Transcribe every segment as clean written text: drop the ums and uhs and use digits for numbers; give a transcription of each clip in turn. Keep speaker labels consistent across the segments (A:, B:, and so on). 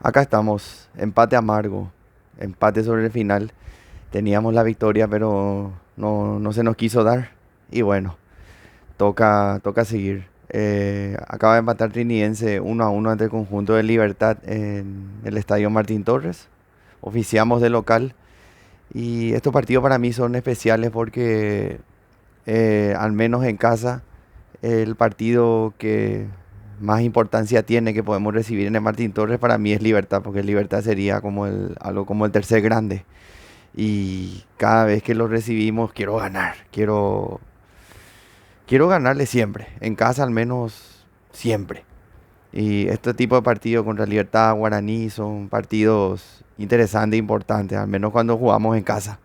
A: Acá estamos, empate amargo, empate sobre el final. Teníamos la victoria, pero no se nos quiso dar. Y bueno, toca seguir. Acaba de empatar Trinidense 1-1 ante el conjunto de Libertad en el Estadio Martín Torres. Oficiamos de local. Y estos partidos para mí son especiales porque, al menos en casa, el partido que más importancia tiene que podemos recibir en el Martín Torres para mí es Libertad, porque Libertad sería como algo como el tercer grande. Y cada vez que lo recibimos quiero ganar, quiero ganarle siempre, en casa al menos siempre. Y este tipo de partidos contra Libertad, Guaraní son partidos interesantes e importantes, al menos cuando jugamos en casa.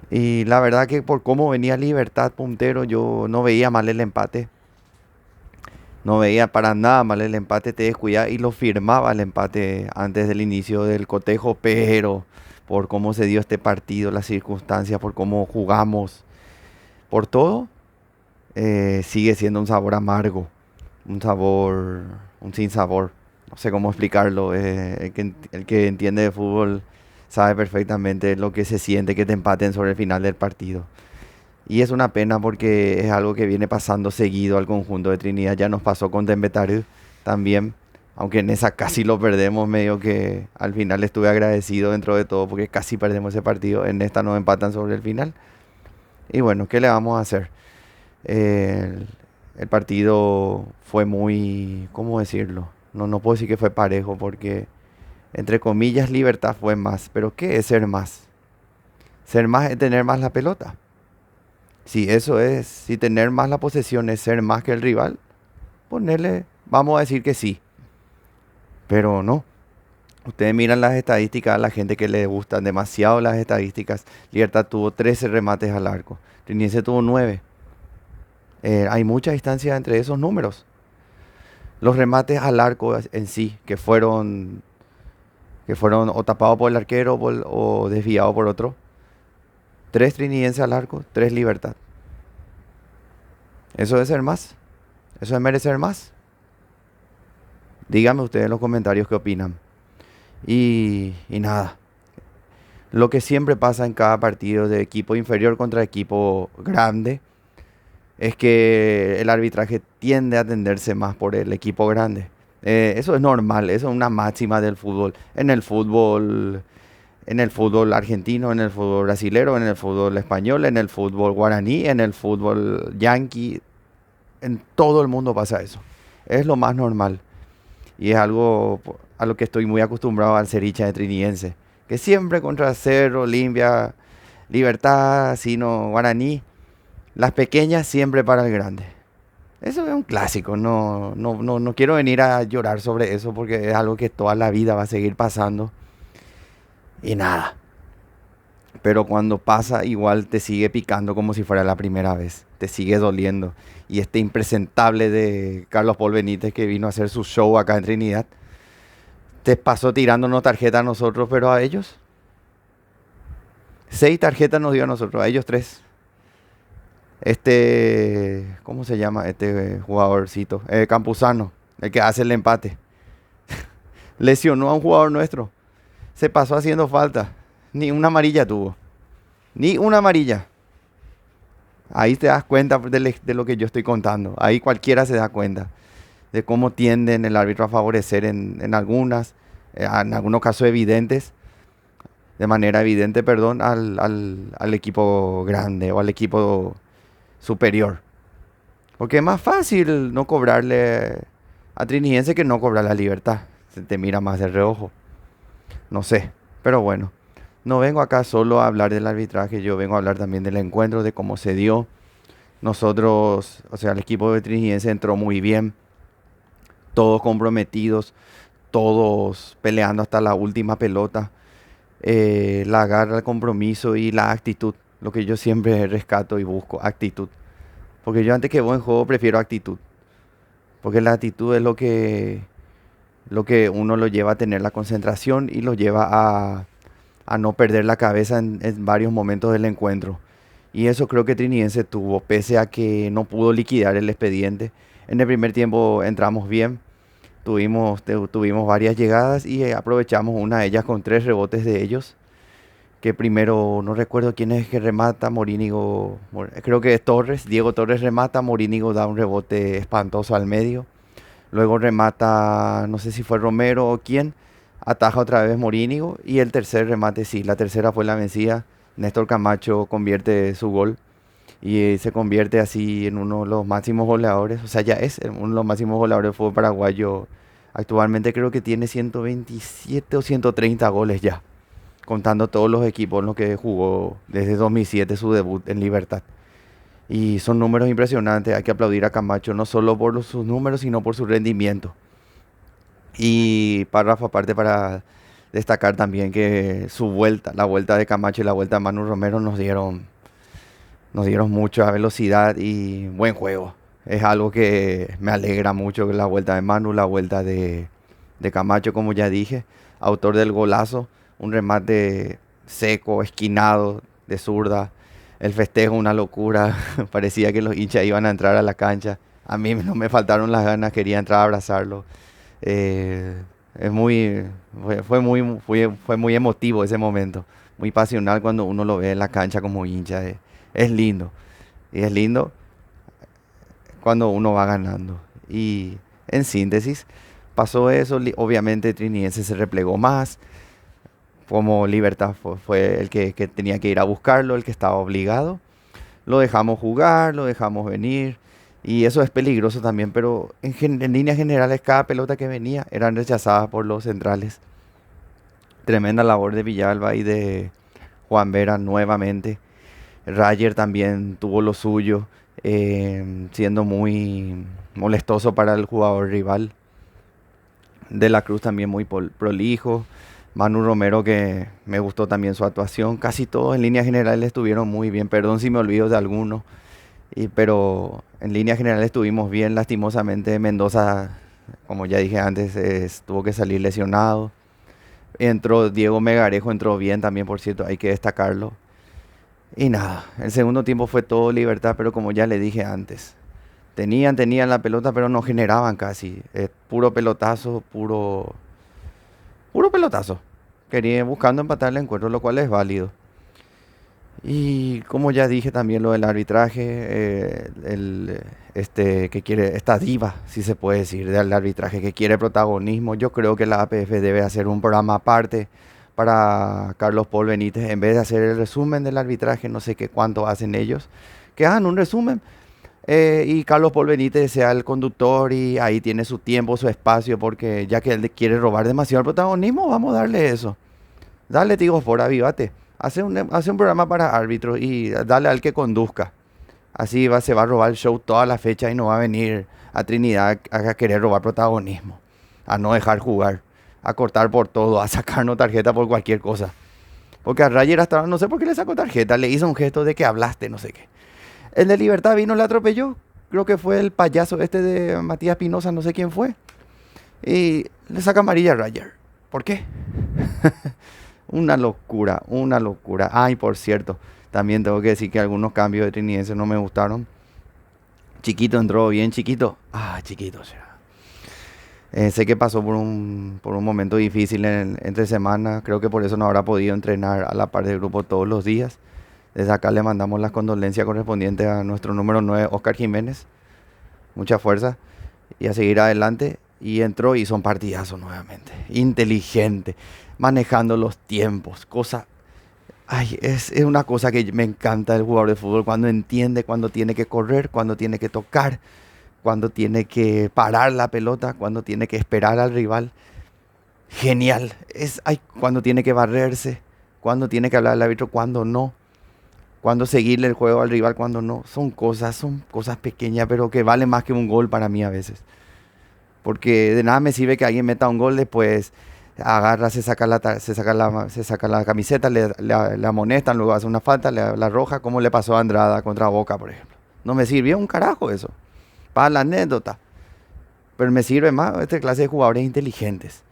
A: Y la verdad que por cómo venía Libertad puntero, yo no veía mal el empate. No veía para nada mal el empate, te descuidaba y lo firmaba el empate antes del inicio del cotejo, pero por cómo se dio este partido, las circunstancias, por cómo jugamos, por todo, sigue siendo un sabor amargo, un sabor, un sinsabor. No sé cómo explicarlo. El que entiende de fútbol sabe perfectamente lo que se siente que te empaten sobre el final del partido. Y es una pena porque es algo que viene pasando seguido al conjunto de Trinidad. Ya nos pasó con Dembélé también. Aunque en esa casi lo perdemos, medio que al final estuve agradecido dentro de todo porque casi perdemos ese partido. En esta nos empatan sobre el final. Y bueno, ¿qué le vamos a hacer? El, el partido fue muy, ¿cómo decirlo? No puedo decir que fue parejo porque, entre comillas, libertad fue más. Pero ¿qué es ser más? Ser más es tener más la pelota. Si eso es, si tener más la posesión es ser más que el rival, ponerle, vamos a decir que sí, pero no. Ustedes miran las estadísticas a la gente que le gustan demasiado las estadísticas. Libertad tuvo 13 remates al arco, Trinense tuvo 9. Hay mucha distancia entre esos números. Los remates al arco en sí, que fueron o tapados por el arquero o desviados por otro. 3 Trinidense al arco, 3 Libertad. ¿Eso es ser más? ¿Eso es merecer más? Díganme ustedes en los comentarios qué opinan. Y nada, lo que siempre pasa en cada partido de equipo inferior contra equipo grande es que el arbitraje tiende a tenderse más por el equipo grande. Eso es normal, eso es una máxima del fútbol. En el fútbol argentino, en el fútbol brasilero, en el fútbol español, en el fútbol guaraní, en el fútbol yanqui, en todo el mundo pasa eso. Es lo más normal. Y es algo a lo que estoy muy acostumbrado al ser hincha de Trinidense. Que siempre contra Cerro, Olimpia, Libertad, Sino, Guaraní, las pequeñas siempre para el grande. Eso es un clásico, no quiero venir a llorar sobre eso porque es algo que toda la vida va a seguir pasando. Y nada, pero cuando pasa igual te sigue picando como si fuera la primera vez, te sigue doliendo. Y este impresentable de Carlos Paul Benítez que vino a hacer su show acá en Trinidad, te pasó tirándonos tarjeta a nosotros, pero a ellos. 6 tarjetas nos dio a nosotros, a ellos 3. ¿Cómo se llama? Este jugadorcito, Campuzano, el que hace el empate. Lesionó a un jugador nuestro. Se pasó haciendo falta. Ni una amarilla tuvo. Ni una amarilla. Ahí te das cuenta de lo que yo estoy contando. Ahí cualquiera se da cuenta de cómo tienden el árbitro a favorecer en algunos casos evidentes, de manera evidente, perdón, al equipo grande o al equipo superior. Porque es más fácil no cobrarle a Trinidense que no cobrar la Libertad. Se te mira más de reojo. No sé, pero bueno. No vengo acá solo a hablar del arbitraje, yo vengo a hablar también del encuentro, de cómo se dio. Nosotros, o sea, el equipo de Trinidense entró muy bien, todos comprometidos, todos peleando hasta la última pelota. La garra, el compromiso y la actitud, lo que yo siempre rescato y busco, actitud. Porque yo antes que buen juego prefiero actitud, porque la actitud es lo que uno lo lleva a tener la concentración y lo lleva a no perder la cabeza en varios momentos del encuentro. Y eso creo que Trinidense tuvo, pese a que no pudo liquidar el expediente. En el primer tiempo entramos bien, tuvimos varias llegadas y aprovechamos una de ellas con 3 rebotes de ellos. Que primero, no recuerdo quién es que remata, Morínigo, creo que es Torres, Diego Torres remata, Morínigo da un rebote espantoso al medio. Luego remata, no sé si fue Romero o quién, ataja otra vez Morínigo. Y el tercer remate, sí, la tercera fue la vencida. Néstor Camacho convierte su gol y se convierte así en uno de los máximos goleadores. O sea, ya es uno de los máximos goleadores del fútbol paraguayo. Actualmente creo que tiene 127 o 130 goles ya, contando todos los equipos en los que jugó desde 2007 su debut en Libertad. Y son números impresionantes, hay que aplaudir a Camacho no solo por sus números, sino por su rendimiento. Y párrafo aparte para destacar también que su vuelta, la vuelta de Camacho y la vuelta de Manu Romero nos dieron mucha velocidad y buen juego. Es algo que me alegra mucho, la vuelta de Manu, la vuelta de Camacho, como ya dije, autor del golazo, un remate seco, esquinado, de zurda. El festejo, una locura. Parecía que los hinchas iban a entrar a la cancha. A mí no me faltaron las ganas, quería entrar a abrazarlo. Eh, es muy, fue muy emotivo ese momento. Muy pasional cuando uno lo ve en la cancha como hincha. Es lindo. Y es lindo cuando uno va ganando. Y en síntesis, pasó eso. Obviamente Trinidense se replegó más. Como Libertad fue el que tenía que ir a buscarlo, el que estaba obligado. Lo dejamos jugar, lo dejamos venir. Y eso es peligroso también, pero en líneas generales cada pelota que venía eran rechazadas por los centrales. Tremenda labor de Villalba y de Juan Vera nuevamente. Rayer también tuvo lo suyo, siendo muy molestoso para el jugador rival. De la Cruz también muy prolijo. Manu Romero, que me gustó también su actuación. Casi todos en líneas generales estuvieron muy bien. Perdón si me olvido de alguno. Pero en líneas generales estuvimos bien. Lastimosamente Mendoza, como ya dije antes, tuvo que salir lesionado. Entró Diego Megarejo, entró bien también, por cierto, hay que destacarlo. Y nada, el segundo tiempo fue todo Libertad, pero como ya le dije antes, tenían la pelota, pero no generaban casi. Puro pelotazo, puro pelotazo. Quería buscando empatar el encuentro, lo cual es válido. Y como ya dije también lo del arbitraje, que quiere, esta diva, si se puede decir, del arbitraje que quiere protagonismo. Yo creo que la APF debe hacer un programa aparte para Carlos Paul Benítez, en vez de hacer el resumen del arbitraje, no sé qué cuánto hacen ellos, que hagan un resumen. Y Carlos Paul Benítez sea el conductor y ahí tiene su tiempo, su espacio, porque ya que él quiere robar demasiado el protagonismo, vamos a darle eso. Dale, Tigo, por avívate. Hace un programa para árbitros y dale al que conduzca. Así se va a robar el show toda la fecha y no va a venir a Trinidad a querer robar protagonismo, a no dejar jugar, a cortar por todo, a sacarnos tarjeta por cualquier cosa. Porque a Rayer hasta ahora no sé por qué le sacó tarjeta, le hizo un gesto de que hablaste, no sé qué. El de Libertad vino, le atropelló. Creo que fue el payaso este de Matías Pinoza, no sé quién fue. Y le saca amarilla a Rayer. ¿Por qué? Una locura, una locura. Ay, por cierto, también tengo que decir que algunos cambios de Trinidense no me gustaron. Chiquito entró bien, Chiquito. Chiquito, o sea. Sé que pasó por un momento difícil entre semanas. Creo que por eso no habrá podido entrenar a la par del grupo todos los días. Desde acá le mandamos las condolencias correspondientes a nuestro número 9, Oscar Jiménez. Mucha fuerza y a seguir adelante. Y entró y hizo un partidazo nuevamente. Inteligente, manejando los tiempos. Es una cosa que me encanta del jugador de fútbol. Cuando entiende cuando tiene que correr, cuando tiene que tocar, cuando tiene que parar la pelota, cuando tiene que esperar al rival. Genial. Cuando tiene que barrerse, cuando tiene que hablar al árbitro, cuando no. Cuando seguirle el juego al rival, cuando no. Son cosas pequeñas, pero que valen más que un gol para mí a veces. Porque de nada me sirve que alguien meta un gol, después agarra, se saca la camiseta, le amonestan, luego hace una falta, la roja, como le pasó a Andrada contra Boca, por ejemplo. No me sirvió un carajo eso, para la anécdota. Pero me sirve más esta clase de jugadores inteligentes,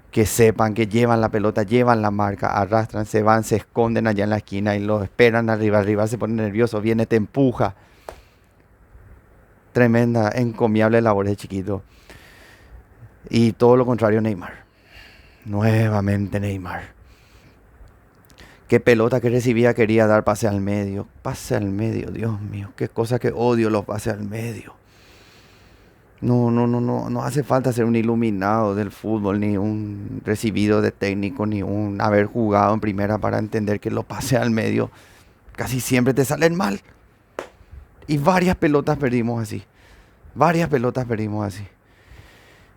A: que sepan, que llevan la pelota, llevan la marca, arrastran, se van, se esconden allá en la esquina y lo esperan arriba. El rival se pone nervioso, viene, te empuja. Tremenda, encomiable labor de Chiquito. Y todo lo contrario Neymar. Nuevamente Neymar. Qué pelota que recibía, quería dar pase al medio. Pase al medio, Dios mío. Qué cosa que odio los pases al medio. No hace falta ser un iluminado del fútbol, ni un recibido de técnico, ni un haber jugado en primera para entender que los pases al medio casi siempre te salen mal. Y varias pelotas perdimos así. Varias pelotas perdimos así.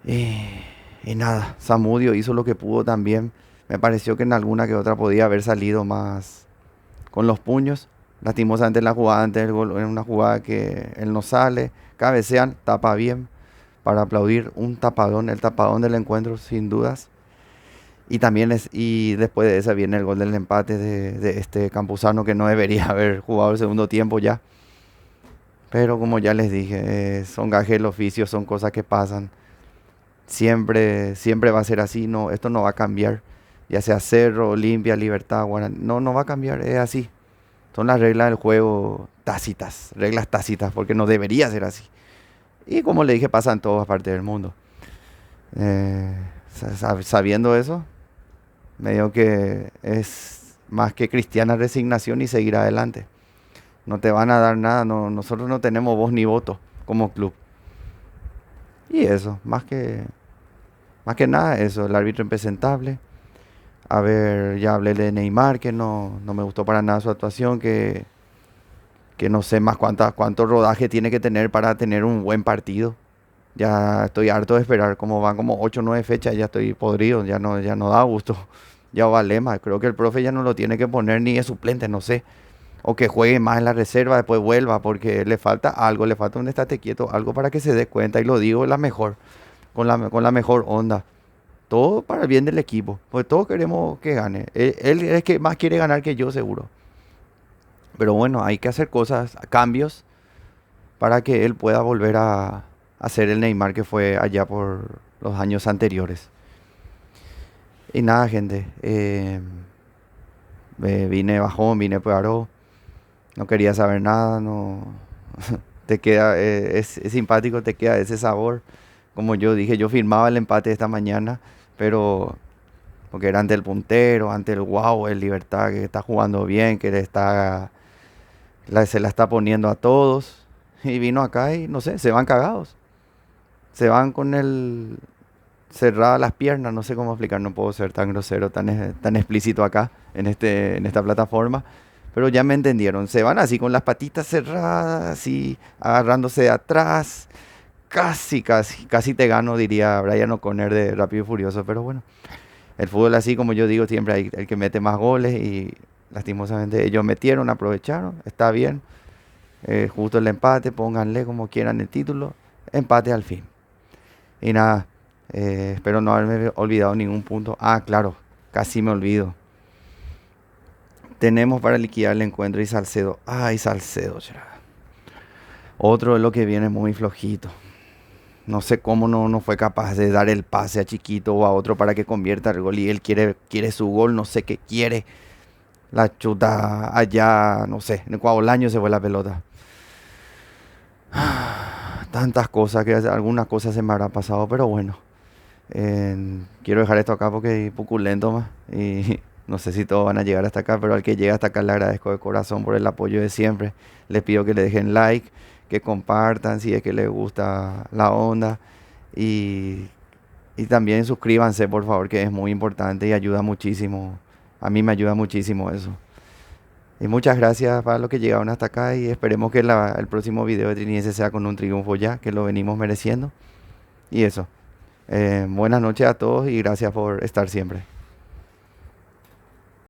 A: Y nada, Zamudio hizo lo que pudo también. Me pareció que en alguna que otra podía haber salido más con los puños. Lastimosamente en la jugada antes del gol, en una jugada que él no sale, cabecean, tapa bien para aplaudir un tapadón, el tapadón del encuentro sin dudas. Y también y después de esa viene el gol del empate de este Campuzano que no debería haber jugado el segundo tiempo ya. Pero como ya les dije, son gajes del oficio, son cosas que pasan. Siempre va a ser así, no, esto no va a cambiar. Ya sea Cerro, Olimpia, Libertad, Guaraní, no va a cambiar, es así. Son las reglas del juego tácitas, reglas tácitas, porque no debería ser así. Y como le dije, pasa en todas partes del mundo. Eh, Sabiendo eso, medio que es más que cristiana resignación y seguir adelante. No te van a dar nada, nosotros no tenemos voz ni voto como club. Y eso, más que nada eso, el árbitro impresentable. A ver, ya hablé de Neymar, que no me gustó para nada su actuación, que no sé más cuánto rodaje tiene que tener para tener un buen partido. Ya estoy harto de esperar, como van como 8 o 9 fechas, ya estoy podrido, ya no da gusto. Ya va Lema, creo que el profe ya no lo tiene que poner ni de suplente, no sé. O que juegue más en la reserva, después vuelva, porque le falta algo, le falta un estate quieto, algo para que se dé cuenta, y lo digo la mejor, con la mejor onda. Todo para el bien del equipo, pues todos queremos que gane. Él es que más quiere ganar que yo, seguro. Pero bueno, hay que hacer cosas, cambios, para que él pueda volver a ser el Neymar que fue allá por los años anteriores. Y nada, gente, vine bajón, vine peor, no quería saber nada, no te queda, es simpático, te queda ese sabor. Como yo dije, yo firmaba el empate esta mañana, pero porque era ante el puntero, ante el wow, el Libertad que está jugando bien, que se la está poniendo a todos. Y vino acá y no sé, se van cagados. Se van con el cerradas las piernas, no sé cómo explicar, no puedo ser tan grosero, tan explícito acá en esta plataforma. Pero ya me entendieron, se van así con las patitas cerradas, así agarrándose de atrás. Casi te gano, diría Brian O'Connor de Rápido y Furioso, pero bueno. El fútbol así, como yo digo, siempre hay el que mete más goles y lastimosamente ellos metieron, aprovecharon, está bien. Justo el empate, pónganle como quieran el título, empate al fin. Y nada, espero no haberme olvidado ningún punto. Ah, claro, casi me olvido. Tenemos para liquidar el encuentro y Salcedo. Ay, Salcedo, será. Otro de lo que viene muy flojito. No sé cómo no fue capaz de dar el pase a Chiquito o a otro para que convierta el gol y él quiere su gol, no sé qué quiere. La chuta allá, no sé, en el Cuaulaño se fue la pelota. Tantas cosas, que algunas cosas se me habrá pasado, pero bueno. Quiero dejar esto acá porque es puculento más y no sé si todos van a llegar hasta acá, pero al que llega hasta acá le agradezco de corazón por el apoyo de siempre. Les pido que le dejen like, que compartan si es que les gusta la onda y, y también suscríbanse por favor, que es muy importante y ayuda muchísimo. A mí me ayuda muchísimo eso. Y muchas gracias para los que llegaron hasta acá y esperemos que el próximo video de Triniense sea con un triunfo ya, que lo venimos mereciendo. Y eso. Buenas noches a todos y gracias por estar siempre.